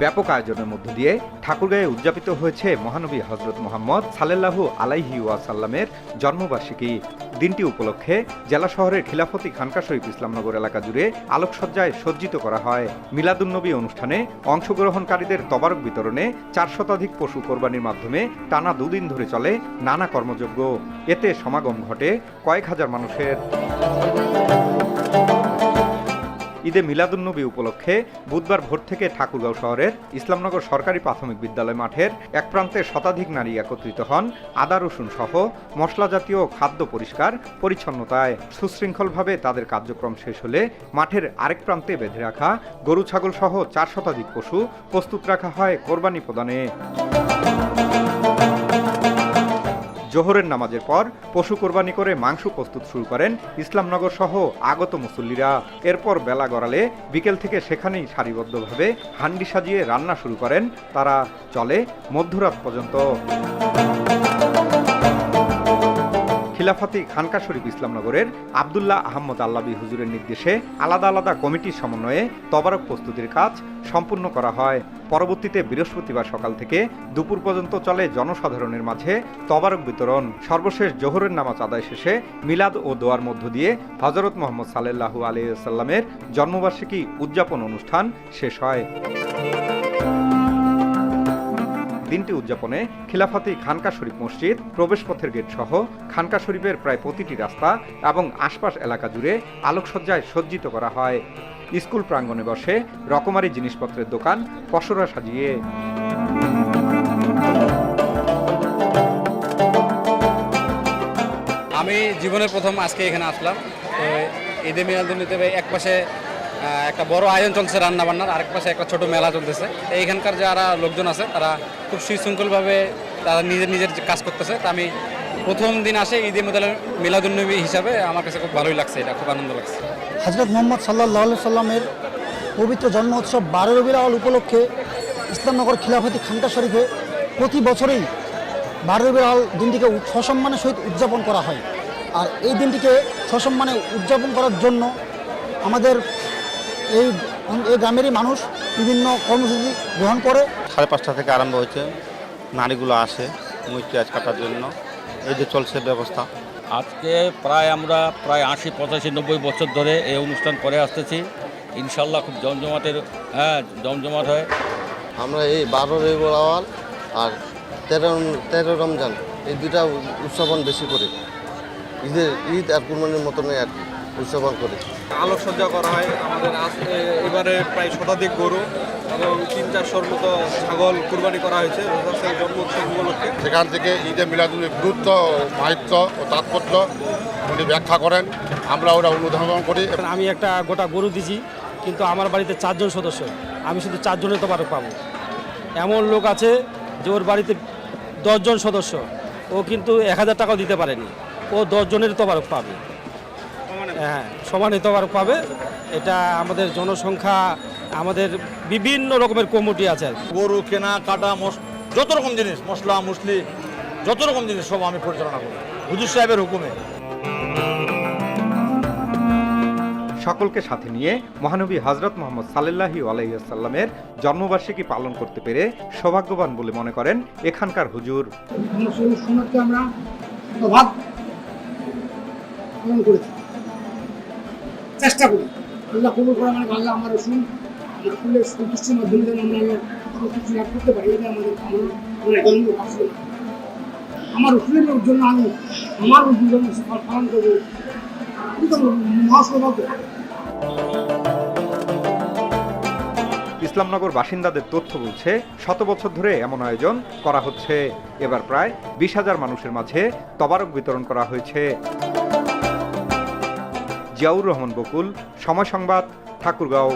ব্যাপক আয়োজনের মধ্য দিয়ে ঠাকুরগাঁয়ে উদযাপিত হয়েছে মহানবী হযরত মুহাম্মদ সাল্লাল্লাহু আলাইহি ওয়াসাল্লামের জন্মবার্ষিকী। দিনটি উপলক্ষে জেলা শহরের খিলাফতি খানকা শরীফ ইসলামনগর এলাকা জুড়ে আলোকসজ্জায় সজ্জিত করা হয়। মিলাদুন্নবী অনুষ্ঠানে অংশগ্রহণকারীদের তবারক বিতরণে 4 শতাধিক পশু কোরবানির মাধ্যমে টানা 2 দিন ধরে চলে নানা কর্মযজ্ঞ। এতে সমাগম ঘটে কয়েক হাজার মানুষের। ঈদে মিলাদুন্নবী উপলক্ষে বুধবার ভোর থেকে ঠাকুরগাঁও শহরের ইসলামনগর সরকারি প্রাথমিক বিদ্যালয় মাঠের এক প্রান্তে শতাধিক নারী একত্রিত হন আদা রসুন সহ মশলা জাতীয় খাদ্য পরিষ্কার পরিচ্ছন্নতায়। সুশৃঙ্খলভাবে তাদের কার্যক্রম শেষ হলে মাঠের আরেক প্রান্তে বেঁধে রাখা গরু ছাগল সহ 4 শতাধিক পশু প্রস্তুত রাখা হয় কোরবানি প্রদানে। জোহরের নামাজের পর পশু কোরবানি করে মাংস প্রস্তুত শুরু করেন ইসলামনগর সহ আগত মুসল্লিরা। এরপর বেলা গড়ালে বিকেল থেকে সেখানেই সারিবদ্ধভাবে হান্ডি সাজিয়ে রান্না শুরু করেন তারা। চলে মধ্যরাত পর্যন্ত। খিলাফতি খানকা শরীফ ইসলামনগরের আব্দুল্লাহ আহমদ আল্লাবী হুজুরের নির্দেশে আলাদা আলাদা কমিটির সমন্বয়ে তবারক প্রস্তুতির কাজ সম্পূর্ণ করা হয়। পরবর্তীতে বৃহস্পতিবার সকাল থেকে দুপুর পর্যন্ত চলে জনসাধারণের মাঝে তবারক বিতরণ। সর্বশেষ জোহরের নামাজ আদায় শেষে মিলাদ ও দোয়ার মধ্য দিয়ে হযরত মুহাম্মদ সাল্লাল্লাহু আলাইহি ওয়াসাল্লামের জন্মবার্ষিকী উদযাপন অনুষ্ঠান শেষ হয়। দিনটি উদযাপনে খিলাফতি খানকা শরীফ মসজিদ, প্রবেশপথের গেট সহ খানকা শরীফের প্রায় প্রতিটি রাস্তা এবং আশপাশ এলাকা জুড়ে আলোকসজ্জায় সজ্জিত করা হয়। স্কুল প্রাঙ্গণে বসে রকমারি জিনিসপত্রের দোকান পসরা সাজিয়ে। আমি জীবনের প্রথম আজকে এখানে আসলাম। তো ঈদে মিলাদুন্নবীতে এক পাশে একটা বড় আয়োজন চলছে রান্না বান্নার, আরেক পাশে একটা ছোট মেলা চলতেছে। এইখানকার যারা লোকজন আছে তারা খুব সুশৃঙ্খলভাবে তারা নিজের কাজ করতেছে। তা আমি প্রথম দিন আসে ঈদে মিলাদুন্নবী হিসাবে আমার কাছে খুব ভালোই লাগছে, এটা খুব আনন্দ লাগছে। হযরত মুহাম্মদ সাল্লাল্লাহু আলাইহি সাল্লামের পবিত্র জন্ম উৎসব 12 রবিউল আউয়াল উপলক্ষে ইসলামনগর খিলাফতি খানকা শরীফে প্রতি বছরেই 12 রবিউল আউয়াল দিনটিকে সসম্মানের সহিত উদযাপন করা হয়। আর এই দিনটিকে সসম্মানে উদযাপন করার জন্য আমাদের এই গ্রামেরই মানুষ বিভিন্ন কর্মসূচি গ্রহণ করে। 5:30 থেকে আরম্ভ হয়েছে, নারীগুলো আসে মৈত্রী কাটার জন্য। এই যে চলছে ব্যবস্থা। আজকে আমরা প্রায় 80, 85, 90 বছর ধরে এই অনুষ্ঠান করে আসতেছি। ইনশাল্লাহ খুব জমজমাট হয়। আমরা এই 12 রবিউল আউয়াল আর 13 রমজান এই দুইটা উদযাপন বেশি করি। ঈদ আর কুরবানির মতনই আর উদযাপন করি। আলোকসজ্জা করা হয় আমাদের। এবারে প্রায় শতাধিক গরু এবং 3-400 মতো ছাগল কুরবানি করা হয়েছে জন্ম উৎসব উপলক্ষে। সেখান থেকে ঈদে মিলাদুন্নবীর গুরুত্ব, মাহাত্ম্য ও তাৎপর্য উনি ব্যাখ্যা করেন, আমরা ওরা অনুধাবন করি। আমি একটা গোটা গরু দিছি, কিন্তু আমার বাড়িতে 4 জন সদস্য, আমি শুধু 4 জনের তবারক পাবো। এমন লোক আছে যে ওর বাড়িতে 10 জন সদস্য, ও কিন্তু 1000 টাকাও দিতে পারেনি, ও 10 জনের তবারক পাবে। হ্যাঁ, সমানে তবারক পাবে। এটা আমাদের জনসংখ্যা, আমাদের বিভিন্ন রকমের কমিটি আছে। গরু কেনা কাটা, যত রকম জিনিস, মশলা মুসলি, যত রকম জিনিস সব আমি পরিচালনা করি হুজুর সাহেবের হুকুমে। সকলকে সাথে নিয়ে মহানবী হযরত মুহাম্মদ সাল্লাল্লাহু আলাইহি ওয়াসাল্লামের জন্মবার্ষিকী পালন করতে পেরে সৌভাগ্যবান বলে মনে করেন এখানকার হুজুর। আমরা প্রভাব পালন করেছি, চেষ্টা করি আল্লাহ কবুল করে। মানে আল্লাহ আমার রসুল ফুলের সন্তুষ্টির মাধ্যমে যেন আমরা সন্তুষ্টি লাভ করতে পারি, এটা আমাদের জন্ম আসলে আমার রসুলের জন্য আমি আমার জন্য পালন করবো, মহাসৌভাগ্য। ইসলামনগর বাসিন্দাদের তথ্য বলছে 100 বছর ধরে এমন আয়োজন করা হচ্ছে। এবার প্রায় 20,000 মানুষের মাঝে তবারক বিতরণ করা হয়েছে। জিয়াউর রহমান বকুল, সময় সংবাদ, ঠাকুরগাঁও।